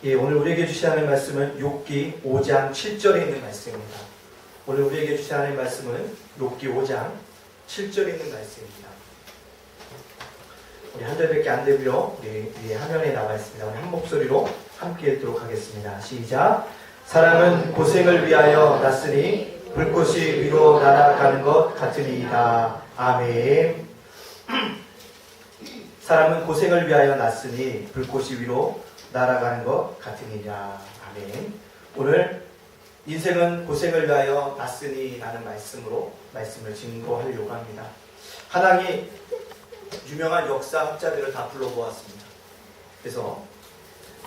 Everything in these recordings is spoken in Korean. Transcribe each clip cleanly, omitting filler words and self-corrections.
예, 오늘 우리에게 주신 하나님의 말씀은 욥기 5장 7절에 있는 말씀입니다. 오늘 우리에게 주신 하나님의 말씀은 욥기 5장 7절에 있는 말씀입니다. 우리 한 절밖에 안 되고요. 우리 위에 화면에 나와 있습니다. 우리 한 목소리로 함께 읽도록 하겠습니다. 시작. 사람은 고생을 위하여 났으니 불꽃이 위로 날아가는 것 같으니이다. 아멘. 사람은 고생을 위하여 났으니 불꽃이 위로 날아가는 것 같으니라. 아멘. 오늘 인생은 고생을 위하여 났으니 라는 말씀으로 말씀을 증거하려고 합니다. 하나님이 유명한 역사학자들을 다 불러보았습니다. 그래서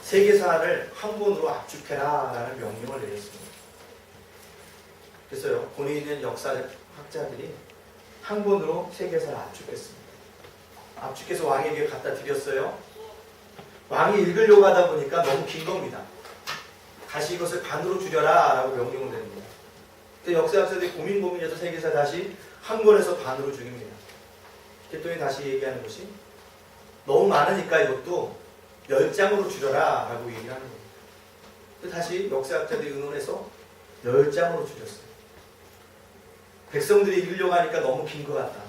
세계사를 한 권으로 압축해라 라는 명령을 내렸습니다. 그래서요, 본에 있는 역사학자들이 한 권으로 세계사를 압축했습니다. 압축해서 왕에게 갖다 드렸어요. 왕이 읽으려고 하다 보니까 너무 긴 겁니다. 다시 이것을 반으로 줄여라 라고 명령을 내립니다. 그때 역사학자들이 고민해서 세계사 다시 한 권에서 반으로 줄입니다. 그랬더니 다시 얘기하는 것이 너무 많으니까 이것도 10장으로 줄여라 라고 얘기를 하는 겁니다. 다시 역사학자들이 의논해서 10장으로 줄였어요. 백성들이 읽으려고 하니까 너무 긴 것 같다.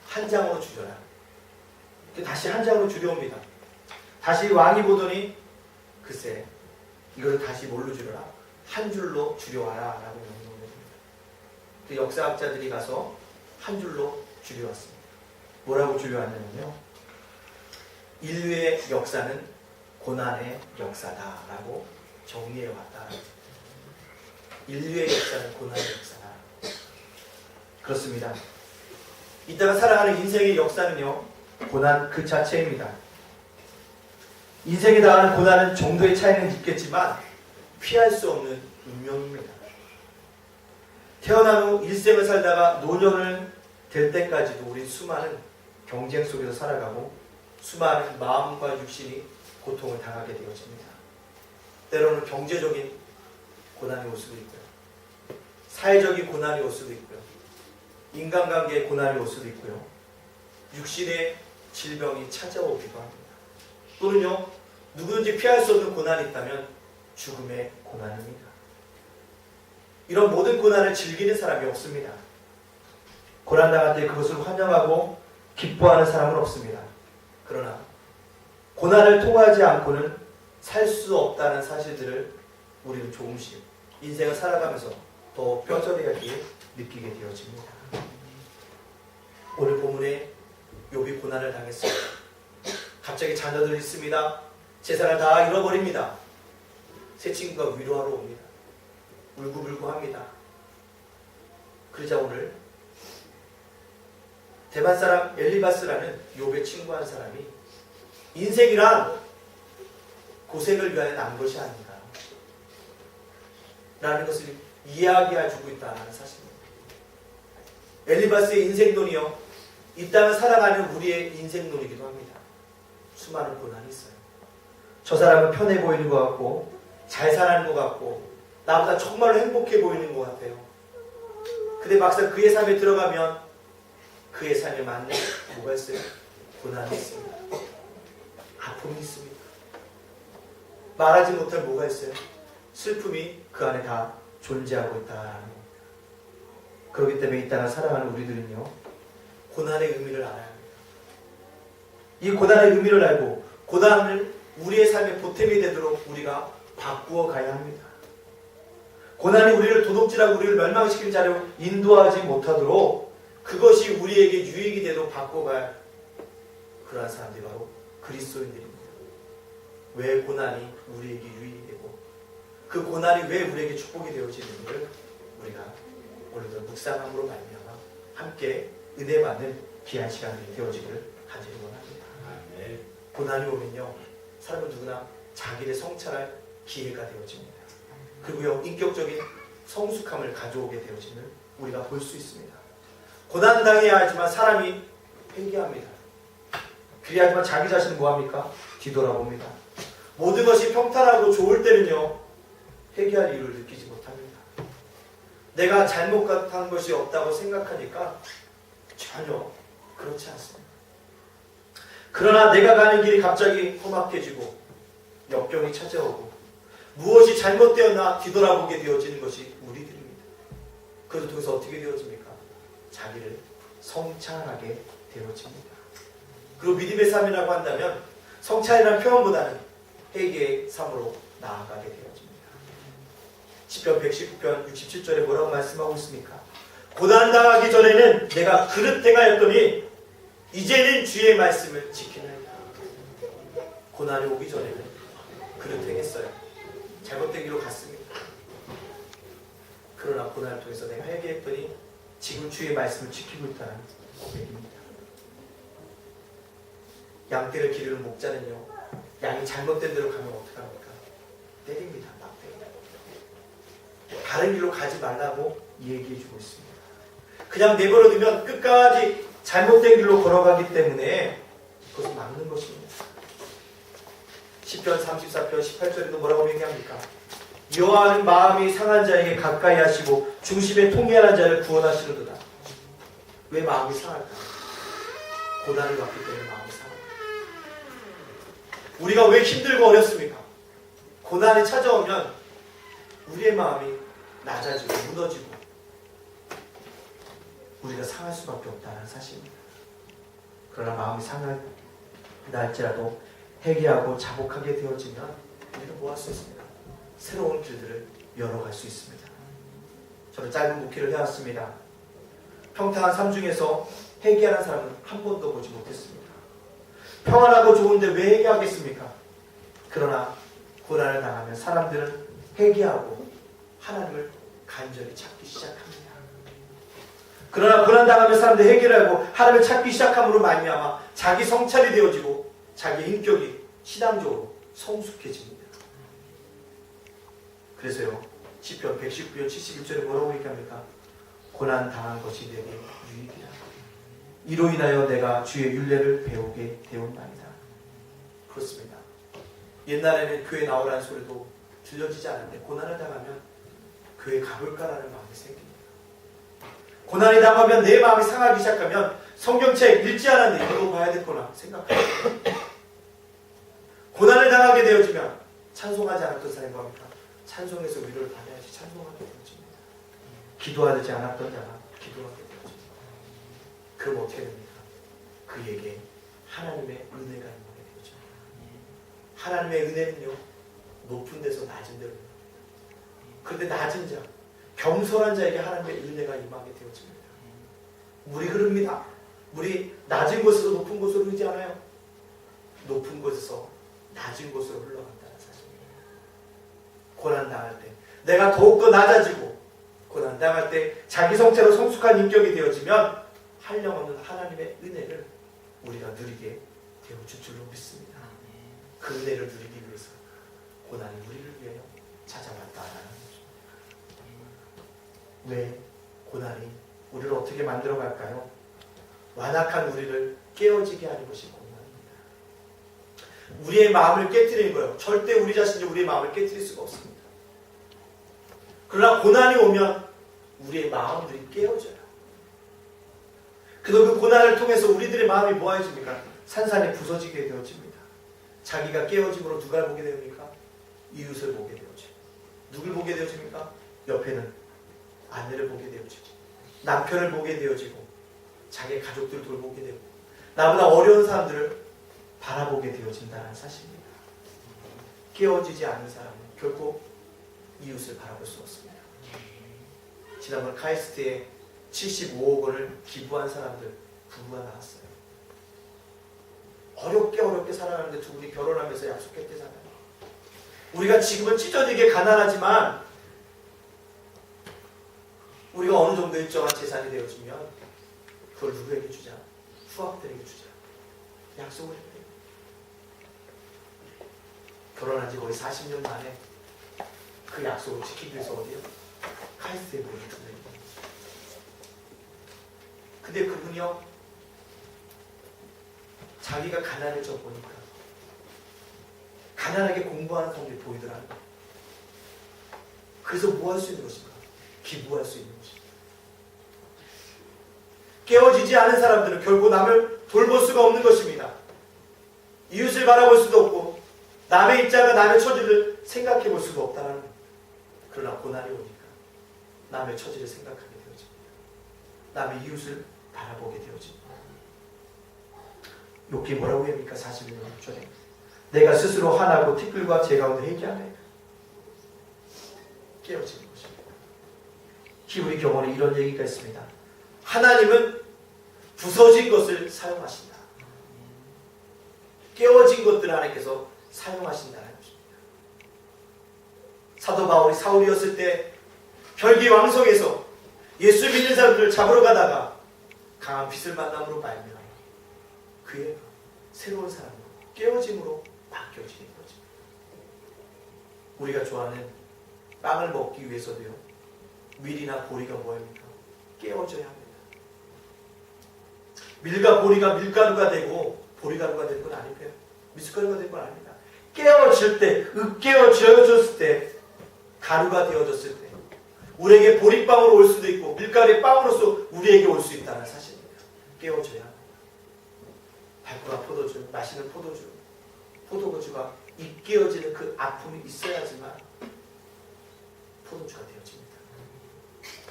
한 장으로 줄여라. 다시 한 장으로 줄여옵니다. 다시 왕이 보더니 글쎄 이걸 다시 뭘로 줄여라? 한 줄로 줄여와라 라고 명령을 해줍니다. 역사학자들이 가서 한 줄로 줄여왔습니다. 뭐라고 줄여왔냐면요, 인류의 역사는 고난의 역사다 라고 정리해왔다. 인류의 역사는 고난의 역사다. 그렇습니다. 이따가 살아가는 인생의 역사는요, 고난 그 자체입니다. 인생에 당하는 고난은 정도의 차이는 있겠지만 피할 수 없는 운명입니다. 태어난 후 일생을 살다가 노년을 될 때까지도 우리 수많은 경쟁 속에서 살아가고 수많은 마음과 육신이 고통을 당하게 되어집니다. 때로는 경제적인 고난이 올 수도 있고요. 사회적인 고난이 올 수도 있고요. 인간관계의 고난이 올 수도 있고요. 육신의 질병이 찾아오기도 합니다. 또는요, 누구든지 피할 수 없는 고난이 있다면 죽음의 고난입니다. 이런 모든 고난을 즐기는 사람이 없습니다. 고난당할 때 그것을 환영하고 기뻐하는 사람은 없습니다. 그러나 고난을 통하지 않고는 살 수 없다는 사실들을 우리는 조금씩 인생을 살아가면서 더 뼈저리하게 느끼게 되어집니다. 오늘 본문에 욥이 고난을 당했습니다. 갑자기 자녀들 있습니다. 재산을 다 잃어버립니다. 새 친구가 위로하러 옵니다. 울고불고 합니다. 그러자 오늘 대만 사람 엘리바스라는 욥의 친구 한 사람이 인생이란 고생을 위하여 난 것이 아닌가 라는 것을 이야기해주고 있다는 사실입니다. 엘리바스의 인생론이요, 이 땅을 살아가는 우리의 인생론이기도 합니다. 수많은 고난이 있어요. 저 사람은 편해 보이는 것 같고 잘 사는 것 같고 나보다 정말로 행복해 보이는 것 같아요. 근데 막상 그의 삶에 들어가면 그의 삶에 맞는 뭐가 있어요? 고난이 있습니다. 아픔이 있습니다. 말하지 못할 뭐가 있어요? 슬픔이 그 안에 다 존재하고 있다라는 겁니다. 그렇기 때문에 이 땅을 살아가는 우리들은요, 고난의 의미를 알아야 합니다. 이 고난의 의미를 알고 고난을 우리의 삶의 보탬이 되도록 우리가 바꾸어 가야 합니다. 고난이 우리를 도둑질하고 우리를 멸망시키는 자리로 인도하지 못하도록 그것이 우리에게 유익이 되도록 바꿔갈 그러한 사람들이 바로 그리스도인들입니다. 왜 고난이 우리에게 유익이 되고 그 고난이 왜 우리에게 축복이 되어지는지를 우리가 오늘도 묵상함으로 말미암아 함께 은혜 받는 귀한 시간이 되어지기를 간절히 원합니다. 고난이 오면요, 사람은 누구나 자기를 성찰할 기회가 되어집니다. 그리고요, 인격적인 성숙함을 가져오게 되어짐을 우리가 볼 수 있습니다. 고난 당해야 하지만 사람이 회개합니다. 그래야지만 자기 자신은 뭐합니까? 뒤돌아봅니다. 모든 것이 평탄하고 좋을 때는요, 회개할 이유를 느끼지 못합니다. 내가 잘못한 것이 없다고 생각하니까 전혀 그렇지 않습니다. 그러나 내가 가는 길이 갑자기 험악해지고 역경이 찾아오고 무엇이 잘못되었나 뒤돌아보게 되어지는 것이 우리들입니다. 그것을 통해서 어떻게 되어집니까? 자기를 성찰하게 되어집니다. 그리고 믿음의 삶이라고 한다면 성찰이라는 표현보다는 회개의 삶으로 나아가게 되어집니다. 시편 119편 67절에 뭐라고 말씀하고 있습니까? 고난당하기 전에는 내가 그릇 행하였더니 이제는 주의 말씀을 지키나이다. 고난이 오기 전에는 그릇 행했어요. 잘못된 길로 갔습니다. 그러나 고난을 통해서 내가 회개했더니 지금 주의 말씀을 지키고 있다는 고백입니다. 양떼를 기르는 목자는요, 양이 잘못된 대로 가면 어떡합니까? 때립니다. 막대기다. 다른 길로 가지 말라고 얘기해주고 있습니다. 그냥 내버려두면 끝까지 잘못된 길로 걸어가기 때문에 그것을 막는 것입니다. 시편 34편 18절에도 뭐라고 얘기합니까? 여호와는 마음이 상한 자에게 가까이 하시고 중심에 통쾌한 자를 구원하시는도다. 왜 마음이 상할까? 고난을 받기 때문에 마음이 상합니다. 우리가 왜 힘들고 어렵습니까? 고난이 찾아오면 우리의 마음이 낮아지고 무너지고 우리가 상할 수밖에 없다는 사실입니다. 그러나 마음이 상할 날지라도 회개하고 자복하게 되어지면 우리는 뭐 할 수 있습니까? 새로운 길들을 열어갈 수 있습니다. 저는 짧은 목회를 해왔습니다. 평탄한 삶 중에서 회개하는 사람은 한 번도 보지 못했습니다. 평안하고 좋은데 왜 회개하겠습니까? 그러나 고난을 당하면 사람들은 회개하고 하나님을 간절히 찾기 시작합니다. 그러나 고난당하면 사람들이 회개를 하고 하나님을 찾기 시작함으로 말미암아 자기 성찰이 되어지고 자기 인격이 신앙적으로 성숙해집니다. 그래서요, 시편 119편 71절에 뭐라고 얘기합니까? 고난당한 것이 내게 유익이라. 이로 인하여 내가 주의 율례를 배우게 되었나이다. 그렇습니다. 옛날에는 교회 나오라는 소리도 들려지지 않는데 고난을 당하면 교회 가볼까라는 마음이 생깁니다. 고난이 당하면 내 마음이 상하기 시작하면 성경책 읽지 않았는데 읽어봐야 됐구나 생각합니다. 고난을 당하게 되어지면 찬송하지 않았던 사람이 뭡니까? 찬송에서 위로를 받아야지 찬송하게 되어집니다. 기도하지 않았던 자가 기도하게 되어집니다. 그럼 어떻게 됩니까? 그에게 하나님의 은혜가 임하게 되죠. 하나님의 은혜는요, 높은 데서 낮은 데로. 그런데 낮은 자, 겸손한 자에게 하나님의 은혜가 임하게 되어집니다. 물이 흐릅니다. 물이 낮은 곳에서 높은 곳으로 흐르지 않아요. 높은 곳에서 낮은 곳으로 흘러간다는 사실입니다. 고난당할 때 내가 더욱더 낮아지고 고난당할 때 자기 성체로 성숙한 인격이 되어지면 한량없는 하나님의 은혜를 우리가 누리게 되어줄 줄로 믿습니다. 그 은혜를 누리기 위해서 고난이 우리를 위하여 찾아왔다라는 거죠. 왜 고난이 우리를 어떻게 만들어 갈까요? 완악한 우리를 깨어지게 하는 것이 고난입니다. 우리의 마음을 깨트리는 거예요. 절대 우리 자신이 우리의 마음을 깨트릴 수가 없습니다. 그러나 고난이 오면 우리의 마음들이 깨어져요. 그래서 그 고난을 통해서 우리들의 마음이 뭐해집니까? 산산이 부서지게 되어집니다. 자기가 깨어짐으로 누가 보게 됩니까? 이웃을 보게 되어지고, 누굴 보게 되어집니까? 옆에는 아내를 보게 되어지고, 남편을 보게 되어지고, 자기의 가족들을 돌보게 되고, 나보다 어려운 사람들을 바라보게 되어진다는 사실입니다. 깨어지지 않은 사람은 결코 이웃을 바라볼 수 없습니다. 지난번 카이스트에 75억 원을 기부한 사람들 부부가 나왔어요. 어렵게 살아가는데 두 분이 결혼하면서 약속했대잖아요. 우리가 지금은 찢어지게 가난하지만 우리가 어느 정도 일정한 재산이 되어지면 그걸 누구에게 주자? 후학들에게 주자. 약속을 했대요. 결혼한 지 거의 40년 만에 그 약속을 지키기 위해서 어디요? 카이스트에 모인 분들이. 근데 그분이요, 자기가 가난해져 보니까 가난하게 공부하는 사람들이 보이더라고요. 그래서 뭐 할 수 있는 것인가? 기부할 수 있는 것입니다. 깨어지지 않은 사람들은 결국 남을 돌볼 수가 없는 것입니다. 이웃을 바라볼 수도 없고 남의 입장과 남의 처지를 처지를 생각해 볼 수가 없다는 거예요. 그러나 고난이 오니까 남의 처지를 생각하게 되어집니다. 남의 이웃을 바라보게 되어집니다. 욥기 뭐라고 합니까? 41년 6절에 내가 스스로 화나고 티끌과 제 가운데 회개하네. 깨어지는 것입니다. 히브리 경원에 이런 얘기가 있습니다. 하나님은 부서진 것을 사용하신다. 깨어진 것들을 하나님께서 사용하신다는 것입니다. 사도 바울이 사울이었을 때 혈기왕성해서 예수 믿는 사람들을 잡으러 가다가 강한 빛을 만남으로 말미암아 그의 새로운 사람으로 깨어짐으로 바뀌어지는 거죠. 우리가 좋아하는 빵을 먹기 위해서도요, 밀이나 보리가 뭐입니까? 깨어져야 합니다. 밀과 보리가 밀가루가 되고 보리가루가 되는 건 아니고요, 미숫가루가 되는 건 아닙니다. 깨어질 때, 으깨어졌을 때, 가루가 되어졌을 때 우리에게 보리빵으로 올 수도 있고 밀가루의 빵으로서 우리에게 올 수 있다는 사실입니다. 깨어져야 합니다. 달콤한 포도주, 마시는 포도주가 입깨어지는 그 아픔이 있어야지만 포도주가 되어집니다.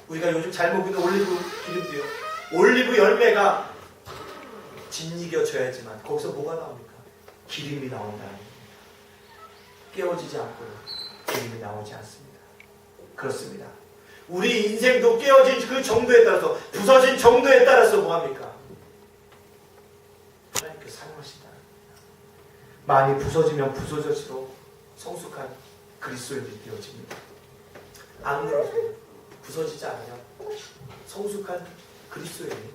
우리가 요즘 잘 먹는 올리브 기름도요, 올리브 열매가 짓이겨져야지만 거기서 뭐가 나옵니까? 기름이 나온다는 겁니다. 깨어지지 않고는 기름이 나오지 않습니다. 그렇습니다. 우리 인생도 깨어진 그 정도에 따라서, 부서진 정도에 따라서 뭐합니까? 하나님께서 사용하신다는 겁니다. 많이 부서지면 부서질수록 성숙한 그리스도인들이 되어집니다. 안 그러면 부서지지 않으면 성숙한 그리스도인이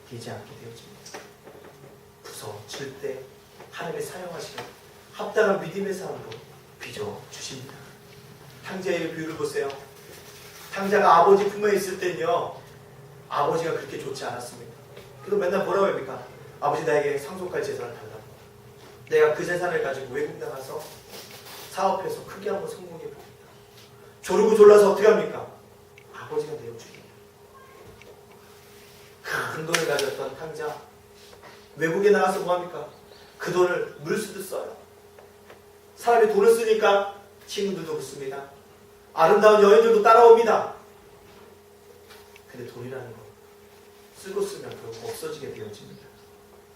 되지 않게 되어집니다. 부서질 때 하나님이 사용하시는 합당한 믿음의 삶으로 빚어주십니다. 탕자의 비유를 보세요. 탕자가 아버지 품에 있을 때는요, 아버지가 그렇게 좋지 않았습니다. 그래서 맨날 뭐라고 합니까? 아버지 나에게 상속할 재산을 달라고. 내가 그 재산을 가지고 외국 나가서 사업해서 크게 한번 성공해 봅니다. 조르고 졸라서 어떻게 합니까? 아버지가 내어줍니다. 큰 돈을 가졌던 탕자, 외국에 나가서 뭐합니까? 그 돈을 물쓰듯 써요. 사람이 돈을 쓰니까 친구들도 그렇습니다. 아름다운 여인들도 따라옵니다. 근데 돈이라는 거 쓰고 쓰면 결국 없어지게 되어집니다.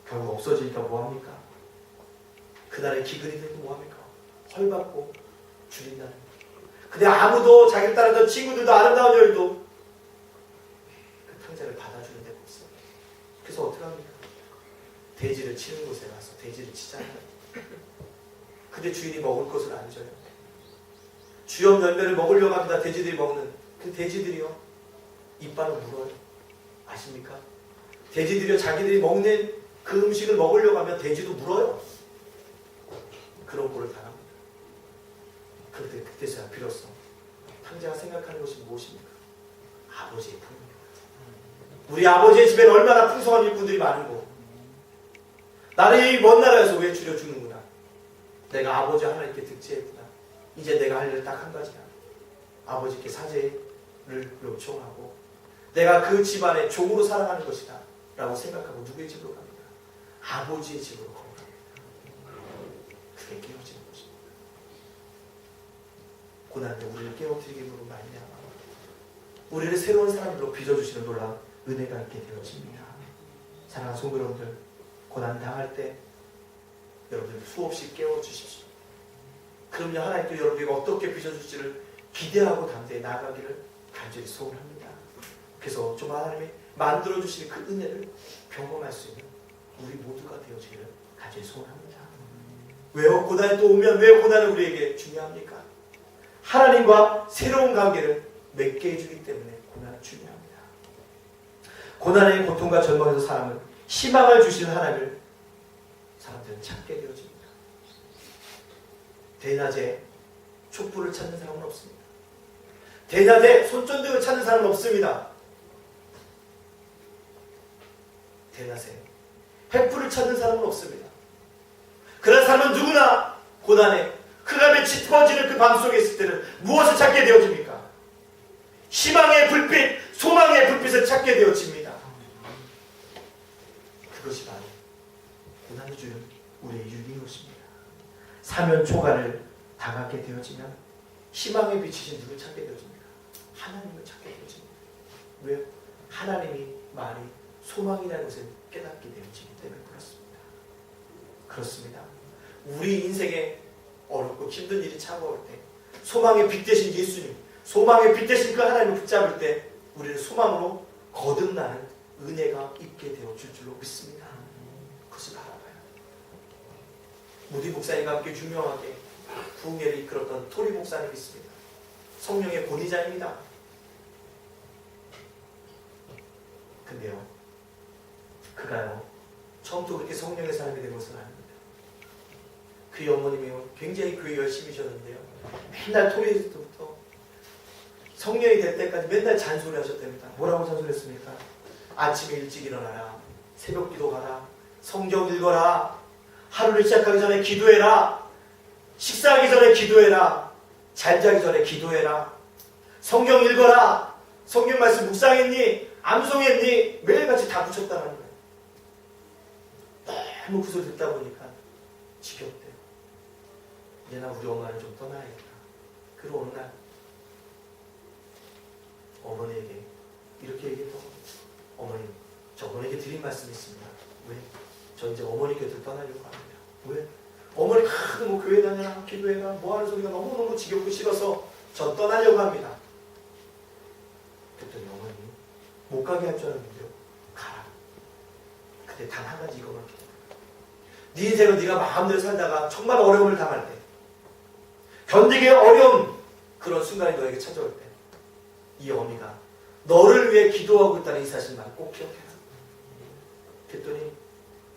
결국 없어지니까 뭐합니까? 그날의 기근이 되고 뭐합니까? 헐받고 줄인다는 거. 근데 아무도, 자기를 따르던 친구들도, 아름다운 여인도 그 탕자를 받아주는 데가 없어요. 그래서 어떻게 합니까? 돼지를 치는 곳에 가서 돼지를 치잖아요. 근데 주인이 먹을 것을 안 줘요. 주염 열매를 먹으려고 합니다. 돼지들이 먹는. 그 돼지들이요, 이빨을 물어요. 아십니까? 돼지들이요, 자기들이 먹는 그 음식을 먹으려고 하면 돼지도 물어요. 그런 꼴을 당합니다. 그런데 그때서야 비로소 탕자가 생각하는 것이 무엇입니까? 아버지의 품입니다. 우리 아버지의 집에는 얼마나 풍성한 일꾼들이 많은고, 나는 이 먼 나라에서 왜 줄여 죽는구나. 내가 아버지 하나님께 득지했구나. 이제 내가 할 일 딱 한 가지야. 아버지께 사죄를 요청하고 내가 그 집안의 종으로 살아가는 것이다 라고 생각하고 누구의 집으로 갑니까? 아버지의 집으로 갑니다. 그게 깨어지는 것입니다. 고난에 우리를 깨어뜨리기로 말미암아 우리를 새로운 사람으로 빚어주시는 놀라운 은혜가 있게 되어집니다. 사랑하는 성도 여러분들, 고난 당할 때 여러분들 수없이 깨워주십시오. 그럼요, 하나님도 여러분에게 어떻게 빚어줄지를 기대하고 담대히 나아가기를 간절히 소원합니다. 그래서 좀 하나님이 만들어주시는 그 은혜를 경험할 수 있는 우리 모두가 되어지기를 간절히 소원합니다. 왜요? 고난이 또 오면 왜 고난이 우리에게 중요합니까? 하나님과 새로운 관계를 맺게 해주기 때문에 고난은 중요합니다. 고난의 고통과 절망에서 사람은 희망을 주시는 하나님을 사람들은 찾게 되어집니다. 대낮에 촛불을 찾는 사람은 없습니다. 대낮에 손전등을 찾는 사람은 없습니다. 대낮에 횃불을 찾는 사람은 없습니다. 그런 사람은 누구나 고난에 흑암에 짙어지는 그 밤 속에 있을 때는 무엇을 찾게 되어집니까? 희망의 불빛, 소망의 불빛을 찾게 되어집니다. 그것이 바로 고난을 주는 우리의 유익인 것입니다. 사면 초가를 다가게 되어지면 희망의 빛이신 누굴 찾게 되어집니까? 하나님을 찾게 되어집니다. 왜요? 하나님이 말이 소망이라는 것을 깨닫게 되어지기 때문에 그렇습니다. 그렇습니다. 우리 인생에 어렵고 힘든 일이 차가울 때 소망의 빛 되신 예수님, 소망의 빛 되신 그 하나님을 붙잡을 때 우리는 소망으로 거듭나는 은혜가 있게 되어줄 줄로 믿습니다. 그것을 바라봐요. 무디 목사님과 함께 유명하게 부흥회를 이끌었던 토리 목사님이 있습니다. 성령의 권위자입니다. 근데요, 그가요 처음부터 그렇게 성령의 사람이 된 것은 아닙니다. 그의 어머님이요 굉장히 교회 열심히 하셨는데요, 맨날 토리에서 때부터 성령이 될 때까지 맨날 잔소리 하셨답니다. 뭐라고 잔소리했습니까? 아침에 일찍 일어나라, 새벽 기도 가라, 성경 읽어라, 하루를 시작하기 전에 기도해라, 식사하기 전에 기도해라, 잘 자기 전에 기도해라, 성경 읽어라, 성경 말씀 묵상했니? 암송했니? 매일같이 다 붙였다는 거예요. 너무 그 소리 듣다 보니까 지겹대요. 이제 나 우리 엄마를 좀 떠나야겠다. 그리고 어느 날 어머니에게 이렇게 얘기했던 겁니다. 어머님, 저 어머니에게 드린 말씀이 있습니다. 왜? 저 이제 어머니 곁을 떠나려고 합니다. 왜? 어머니 하도 뭐 교회 다녀라, 기도해라, 뭐 하는 소리가 너무너무 지겹고 싫어서 저 떠나려고 합니다. 그랬더니 어머니, 못 가게 할 줄 알았는데요. 가라. 근데 단 한 가지 이거만 기도해. 네 인생을 네가 마음대로 살다가 정말 어려움을 당할 때, 견디기 어려운 그런 순간이 너에게 찾아올 때, 이 어미가 너를 위해 기도하고 있다는 이 사실만 꼭 기억해라. 그랬더니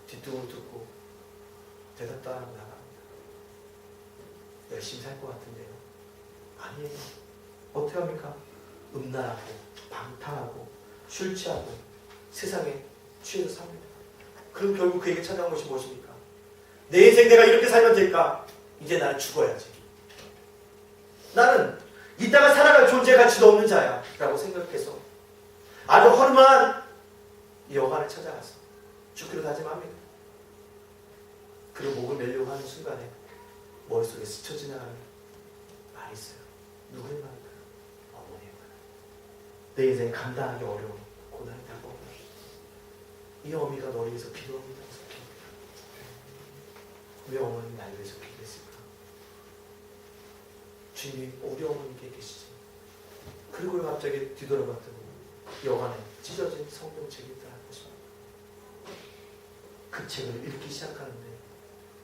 뒷등을 듣고 대답도 안 하고 나갑니다. 열심히 살 것 같은데요. 아니에요. 어떻게 합니까? 음란하고 방탕하고 술 취하고 세상에 취해서 삽니다. 그럼 결국 그에게 찾아온 것이 무엇입니까? 내 인생 내가 이렇게 살면 될까? 이제 나는 죽어야지. 나는 이따가 살아갈 존재 가치도 없는 자야 라고 생각해서 아주 허름한 여관을 찾아가서 죽기로 다짐합니다. 그리고 목을 매려고 하는 순간에 머릿속에 스쳐 지나가는 말이 있어요. 누구의 말일까요? 어머니의 말. 내 인생에 감당하기 어려운 고난이 다가오고 이 어미가 너를 위해서 기도합니다. 왜 어머니 나를 위해서 기도했을까? 주님이 우리 어머니께 계시지. 그리고 갑자기 뒤돌아봤더니 여관에 찢어진 성경책이 있다는 것입니다. 그 책을 읽기 시작하는데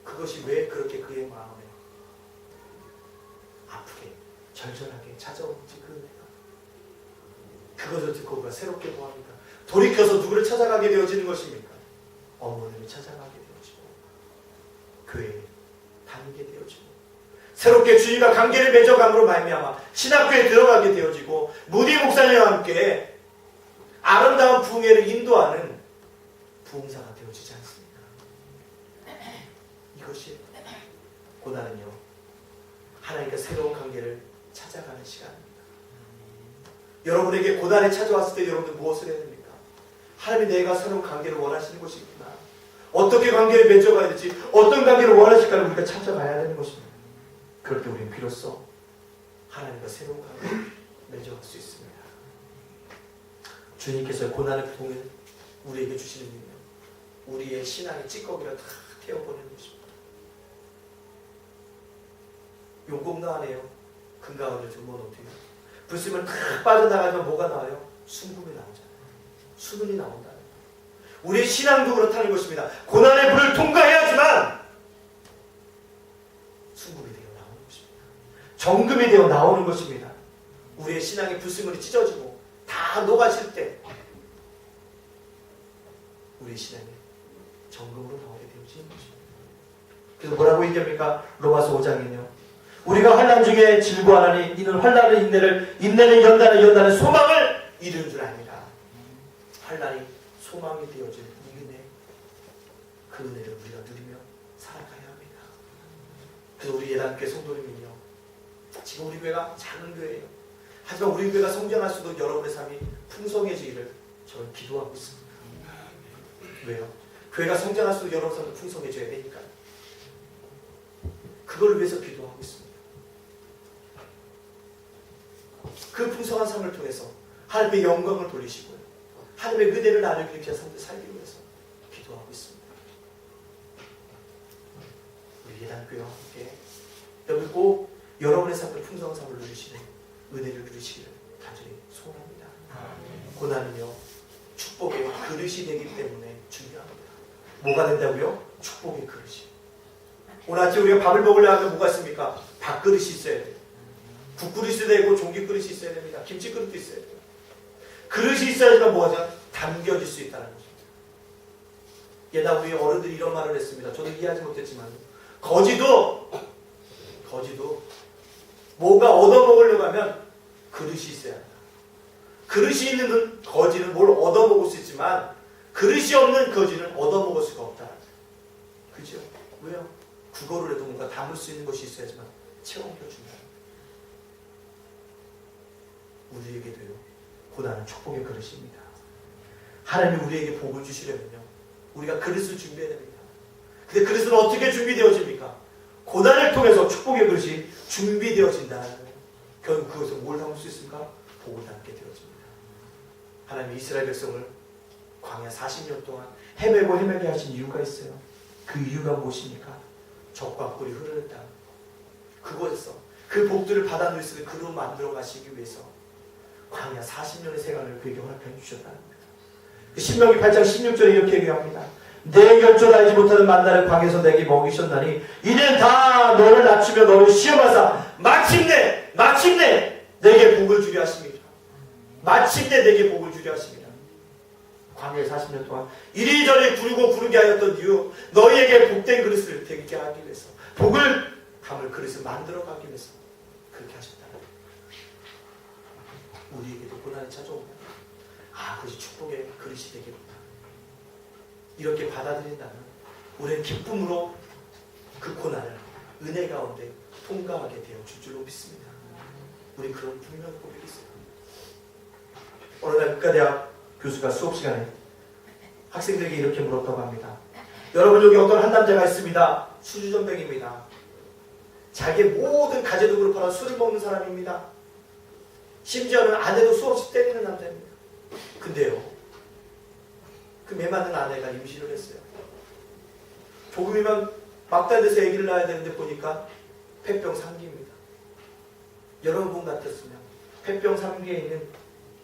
그것이 왜 그렇게 그의 마음에 아프게 절절하게 찾아오는지 그 은혜가, 그것을 듣고 그가 새롭게 보합니다. 돌이켜서 누구를 찾아가게 되어지는 것입니까? 어머니를 찾아가게 되어지고 교회에 다니게 되어지고 새롭게 주님과 관계를 맺어감으로 말미암아 신학교에 들어가게 되어지고 무디 목사님과 함께 아름다운 부흥회를 인도하는 부흥사가 되어지지 않습니까? 이것이 고난은요, 하나님과 새로운 관계를 찾아가는 시간입니다. 여러분에게 고난이 찾아왔을 때 여러분들 무엇을 해야 됩니까? 하나님이 내가 새로운 관계를 원하시는 것이구나, 어떻게 관계를 맺어가야 될지, 어떤 관계를 원하실까를 우리가 찾아가야 되는 것입니다. 그럴 때 우리는 비로소 하나님과 새로운 관계를 맺어갈 수 있습니다. 주님께서 고난의 봉을 우리에게 주시는 일이요, 우리의 신앙의 찌꺼기를 다 태워보내는 것입니다. 용공도 안 해요. 금가을을 들모놓대요. 불씨면 탁 빠져나가면 뭐가 나와요? 순금이 나오잖아요. 수분이 나온다. 우리의 신앙도 그렇다는 것입니다. 고난의 불을 통과해야지만 순금이 되어 나오는 것입니다. 정금이 되어 나오는 것입니다. 우리의 신앙의 불순물이 찢어지고 다 녹아질 때 우리의 신앙이 정금으로 나오게 되어지는 것입니다. 그래서 뭐라고 얘기합니까? 로마서 5장에는요. 우리가 환난 중에 즐거워하니 이는 환난의 인내는 연단의 소망을 이루는 줄 아니라. 환난이 소망이 되어질 이 은혜, 그 은혜를 우리가 누리며 살아가야 합니다. 그래서 우리 예단교회 성도님은요, 지금 우리 교회가 작은 교회예요. 하지만 우리 교회가 성장할수록 여러분의 삶이 풍성해지기를 저는 기도하고 있습니다. 왜요? 교회가 성장할수록 여러분 삶도 풍성해져야 되니까요. 그걸 위해서 기도하고 있습니다. 그 풍성한 삶을 통해서 하나님의 영광을 돌리시고요. 하나님의 은혜를 나누기 위해 살기 위해서 기도하고 있습니다. 우리 예단교회와 함께 여러분 꼭 여러분의 삶의 풍성한 삶을 누리시는 은혜를 누리시기를 간절히 소원합니다. 고난은요 축복의 그릇이 되기 때문에 중요합니다. 뭐가 된다고요? 축복의 그릇이. 오늘 아침 우리가 밥을 먹으려면 뭐가 있습니까? 밥그릇이 있어야 돼요. 국그릇이 되고 종깃그릇이 있어야 됩니다. 김치그릇도 있어야 돼요. 그릇이 있어야지만 뭐하죠? 담겨질 수 있다는 거죠. 예나 우리 어른들이 이런 말을 했습니다. 저도 이해하지 못했지만 거지도 뭐가 얻어먹으려고 하면 그릇이 있어야 한다. 그릇이 있는 거지는 뭘 얻어먹을 수 있지만 그릇이 없는 거지는 얻어먹을 수가 없다. 그죠? 왜요? 그거를 해도 뭔가 담을 수 있는 것이 있어야지만 채워넣어 준다. 우리에게도요. 고난은 축복의 그릇입니다. 하나님이 우리에게 복을 주시려면요. 우리가 그릇을 준비해야 됩니다. 근데 그릇은 어떻게 준비되어집니까? 고난을 통해서 축복의 그릇이 준비되어진다는 거예요. 결국 그것을 뭘 담을 수 있습니까? 복을 담게 되어집니다. 하나님이 이스라엘 백성을 광야 40년 동안 헤매게 하신 이유가 있어요. 그 이유가 무엇입니까? 적과 꿀이 흐르는 땅. 그곳에서 그 복들을 받아 누릴 수 있는 그릇 만들어 가시기 위해서 광야 40년의 생활을 그에게 허락해 주셨다는 겁니다. 신명기 8장 16절에 이렇게 얘기합니다. 내 결절 알지 못하는 만나를 광야에서 내게 먹이셨나니 이는 다 너를 낮추며 너를 시험하사 마침내 내게 복을 주려 하십니다. 마침내 내게 복을 주려 하십니다. 광야에 40년 동안 이리저리 구르게 하였던 이유 너희에게 복된 그릇을 되게 하기 위해서 복을 담을 그릇을 만들어 가기 위해서 그렇게 하셨다는 거예요. 우리에게도 고난이 찾아오면 그것이 축복의 그릇이 되겠구나. 이렇게 받아들인다면 우리는 기쁨으로 그 고난을 은혜 가운데 통과하게 되어 줄 줄로 믿습니다. 우리 그런 분명한 고백이 있어요. 어느 날 국가대학 교수가 수업 시간에 학생들에게 이렇게 물었다고 합니다. 여러분 여기 어떤 한 남자가 있습니다. 수주전뱅입니다. 자기의 모든 가재도구를 팔아 술을 먹는 사람입니다. 심지어는 아내도 수없이 때리는 남자입니다. 근데요, 그 매맞는 아내가 임신을 했어요. 조금이면 막달돼서 아기를 낳아야 되는데 보니까 폐병 3기입니다. 여러분 분 같았으면 폐병 3기에 있는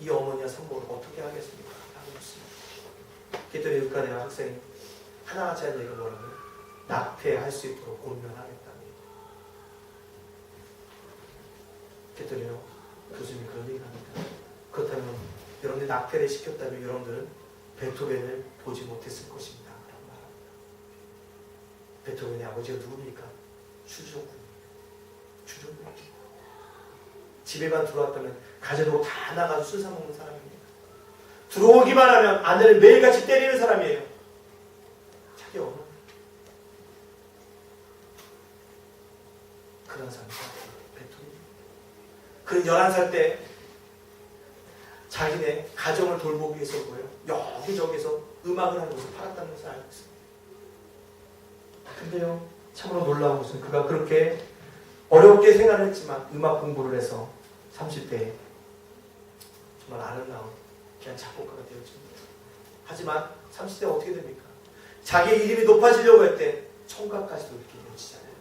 이 어머니와 산모를 어떻게 하겠습니까? 하고 있습니다. 그랬더니 의과대학 학생이 하나같이 한 얘기가 뭐라고요? 낙태할 수 있도록 권면하겠다는 얘기. 그랬더니요, 교수님이 그런 얘기를 합니다. 그렇다면 여러분들이 낙태를 시켰다면 여러분들은 베토벤을 보지 못했을 것입니다. 라고 말합니다. 베토벤의 아버지가 누굽니까? 추종군입니다. 집에만 들어왔다면 가재도구 다 나가서 술 사먹는 사람입니다. 들어오기만 하면 아내를 매일같이 때리는 사람이에요. 자기 어머니. 그런 사람이 베토벤입니다. 그는 11살 때 자기네 가정을 돌보기 위해서 뭐예요? 여기저기서 음악을 하는 것을 팔았다는 것을 알고 있습니다. 근데요, 참으로 놀라운 것은 그가 그렇게 어렵게 생활을 했지만 음악 공부를 해서 30대에 정말 아름다운 귀한 작곡가가 되어집니다. 하지만 30대가 어떻게 됩니까? 자기의 이름이 높아지려고 할 때 청각까지도 이렇게 되어지잖아요.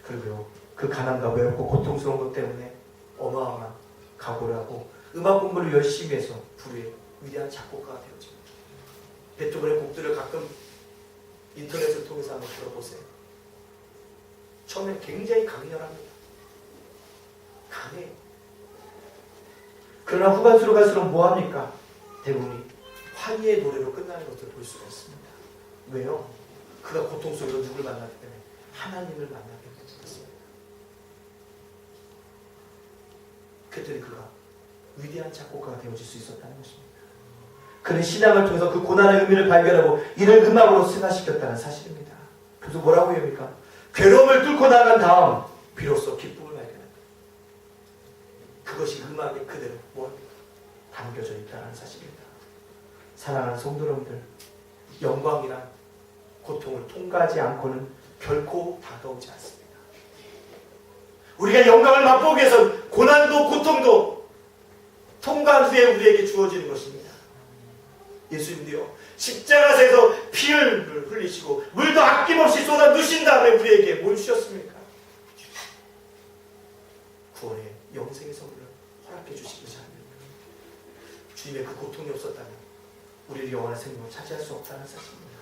그리고요, 그 가난과 외롭고 고통스러운 것 때문에 어마어마한 각오를 하고 음악 공부를 열심히 해서 불후의 위대한 작곡가가 되어집니다. 베토벤의 곡들을 가끔 인터넷을 통해서 한번 들어보세요. 처음에 굉장히 강렬합니다. 강해요. 그러나 후반수로 갈수록 뭐합니까? 대부분이 환희의 노래로 끝나는 것을 볼 수가 있습니다. 왜요? 그가 고통 속에서 누굴 만났기 때문에 하나님을 만나게 됐습니다. 그랬더니 그가 위대한 작곡가가 되어질 수 있었다는 것입니다. 그는 신앙을 통해서 그 고난의 의미를 발견하고 이를 음악으로 승화시켰다는 사실입니다. 그래서 뭐라고 합니까? 괴로움을 뚫고 나간 다음 비로소 기쁨을 발견한다. 그것이 음악에 그대로 뭐합니까? 담겨져 있다는 사실입니다. 사랑하는 성도 여러분들, 영광이란 고통을 통과하지 않고는 결코 다가오지 않습니다. 우리가 영광을 맛보기 위해서 고난도 고통도 통과한 후에 우리에게 주어지는 것입니다. 예수님도요, 십자가에서 피를 흘리시고 물도 아낌없이 쏟아 누신 다음에 우리에게 뭘 주셨습니까? 구원의 영생의 선물을 허락해 주신 것이 아닙니까? 주님의 그 고통이 없었다면 우리를 영원한 생명을 차지할 수 없다는 사실입니다.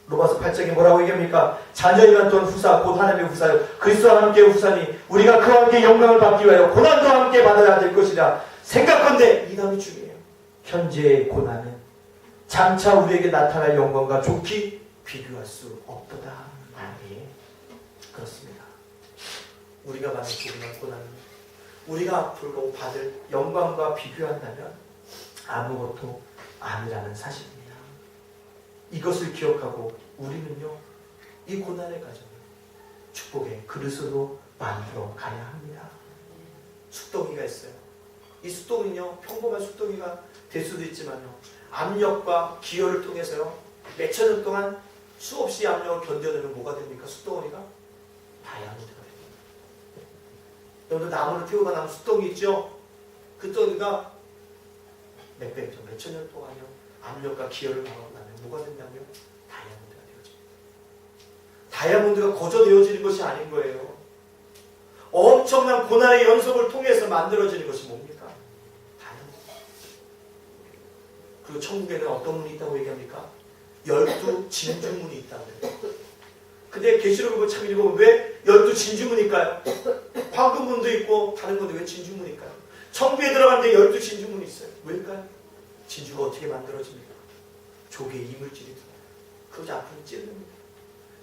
로마서 8장에 뭐라고 얘기합니까? 자녀이면 또한 후사, 곧 하나님의 후사요, 그리스도와 함께 후사니 우리가 그와 함께 영광을 받기 위하여 고난도 함께 받아야 될 것이라 생각건대, 이 다음이 중요해요. 현재의 고난은 장차 우리에게 나타날 영광과 좋게 비교할 수 없도다. 아멘. 그렇습니다. 우리가 받는 조그만 고난은 우리가 앞으로 받을 영광과 비교한다면 아무것도 아니라는 사실입니다. 이것을 기억하고 우리는요, 이 고난의 과정을 축복의 그릇으로 만들어 가야 합니다. 숫덩이가 있어요. 이 숫덩이는요, 평범한 숫덩이가 될 수도 있지만요, 압력과 기혈을 통해서요, 몇천 년 동안 수없이 압력을 견뎌내면 뭐가 됩니까? 숫덩이가 다이아몬드가 됩니다. 여러분들 나무를 태우다 남은 숫덩이 있죠? 그 덩이가 몇천 년 동안요, 압력과 기혈을 당하고 나면 뭐가 된다고요? 다이아몬드가 되어집니다. 다이아몬드가 거저되어지는 것이 아닌 거예요. 엄청난 고난의 연속을 통해서 만들어지는 것이 뭡니까? 다이아몬드. 그리고 천국에는 어떤 문이 있다고 얘기합니까? 12진주문이 있다고 해요. 근데 계시록을 참 읽어보면 왜 12진주문일까요? 황금문도 있고 다른 건데 왜 진주문일까요? 천국에 들어가는데 12진주문이 있어요. 왜일까요? 진주가 어떻게 만들어집니까? 조개의 이물질이 들어요. 그거 앞으로 찌릅니다.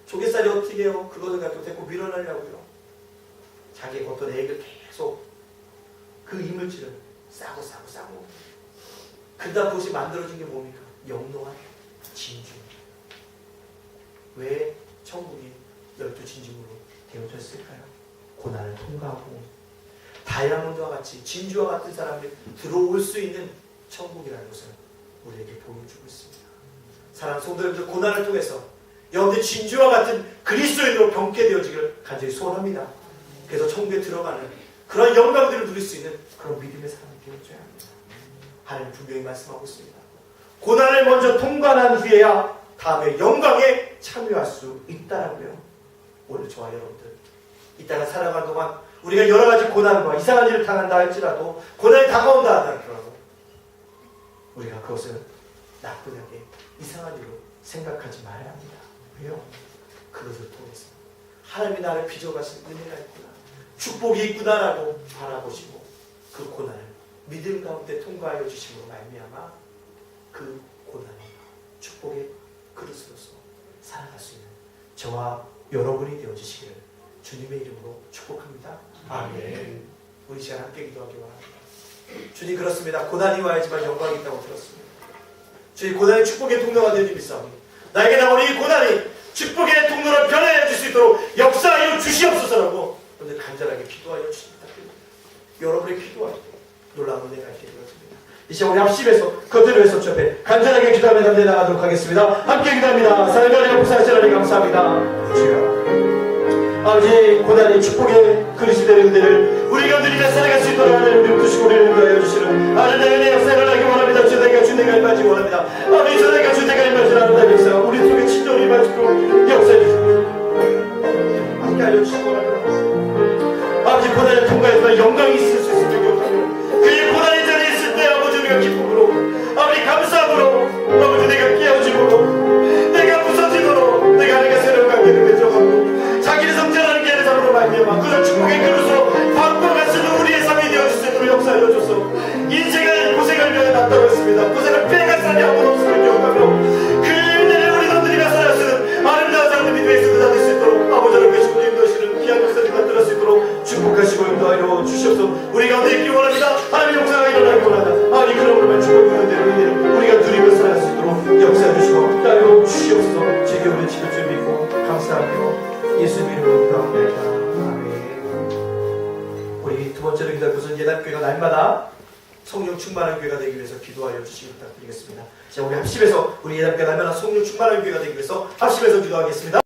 조개살이 어떻게 해요? 그거를 가지고 데리고 밀어내려고요. 자기의 어떤 액을 계속 그 이물질을 싸고 그러다 그것이 만들어진 게 뭡니까? 영롱한 진주. 왜 천국이 12진주문으로 되어졌을까요? 고난을 통과하고 다이아몬드와 같이 진주와 같은 사람이 들어올 수 있는 천국이라는 것을 우리에게 보여주고 있습니다. 사랑하는 성도 여러분들, 고난을 통해서 여러분들 진주와 같은 그리스도인으로 병케 되어지기를 간절히 소원합니다. 그래서 천국에 들어가는 그런 영광들을 누릴 수 있는 그런 믿음의 사람이 되어줘야 합니다. 하나님 분명히 말씀하고 있습니다. 고난을 먼저 통과한 후에야 다음에 영광에 참여할 수 있다라고요. 오늘 저와 여러분들, 이따가 살아가는 동안 우리가 여러 가지 고난과 이상한 일을 당한다 할지라도, 고난이 다가온다 하더라도 우리가 그것을 나쁘게 이상한 일로 생각하지 말아야 합니다. 왜요? 그것을 통해서 하나님이 나를 빚어가신 은혜가 있구나, 축복이 있구나라고 바라보시고 그 고난을 믿음 가운데 통과하여 주심으로 말미암아 그 고난을 축복의 그릇으로서 살아갈 수 있는 저와 여러분이 되어주시기를 주님의 이름으로 축복합니다. 아멘. 우리 시간 함께 기도하기 바랍니다. 주님, 그렇습니다. 고난이 와야지만 영광이 있다고 들었습니다. 주님, 고난이 축복의 통로가 되는 믿사옵니다. 나에게 나오는 이 고난이 축복의 통로로 변화해 줄 수 있도록 역사하여 주시옵소서라고 오늘 간절하게 기도하여 주십니다. 여러분의 기도하여 놀라운 은혜가 있게 되어집니다. 이 시간 우리 합심해서 그들을 위해서 주 앞에 간절하게 기도하며 담대 나가도록 하겠습니다. 함께 기도합니다. 사랑하는 하나님, 역사하시는 하나님 감사합니다. 주여, 아버지, 고난이 축복의 그릇이 되는 그대를 우리가 누리며 살아갈 수 있도록 하나님 믿으시고 우리를 인도하여 주시는 하나님의 은혜 역사를 하기 원합니다. 주대가 주대가 임하지 원합니다. 아버지, 주대가 주대가 임하지 않는다 역사, 우리 속에 친절히 임하시도록 역사해 주시고 함께 알려주시기 원합니다. 아버지, 고난을 통과해서 영광이 있을 수 있으면 기억하며 그의 고난의 자리에 있을 때 아버지 우리가 기쁨으로, 아버지 감사함으로, 아버지 내가 깨어짐으로, 내가 부서지도록, 내가 하나님과 새로운 관계를 맺어가고 자기를 성장하는 게내 삶으로 말미암아 그런 축복의 그릇으로 바꿔갈 수 있는 우리의 삶이 되어줄 수 있도록 역사하여 주소서. 인생은 고생을 위하여 났다고 했습니다. 고생을 빼갈 사람이 아무도 없음을 기억하며 그 은혜를 우리 놈들이가 살아갈 수 있는 아름다운 삶을 믿음의 승리가 될 수 있도록 아버지 하나님께 주고 인도하시는 귀한 역사를 만들어 수 있도록 축복하시고 인도하여 주시옵소서. 우리 가운데 있기 원합니다. 하나님의 역사가 일어나기 원합니다. 아니 그러므로 축복하는 대로 우리가 누리며 살아갈 수 있도록 역사해 주시고 인도하여 주시옵소서. 제게 우리 지킬 줄 믿고 감사하며 예수님 이름으로 기도합니다. 아멘. 우리 두 번째로 기도할 것은 예단교회가 날마다 성령 충만한 교회가 되기 위해서 기도하여 주시기 부탁드리겠습니다. 자, 우리 합심해서 우리 예단교회가 날마다 성령 충만한 교회가 되기 위해서 합심해서 기도하겠습니다.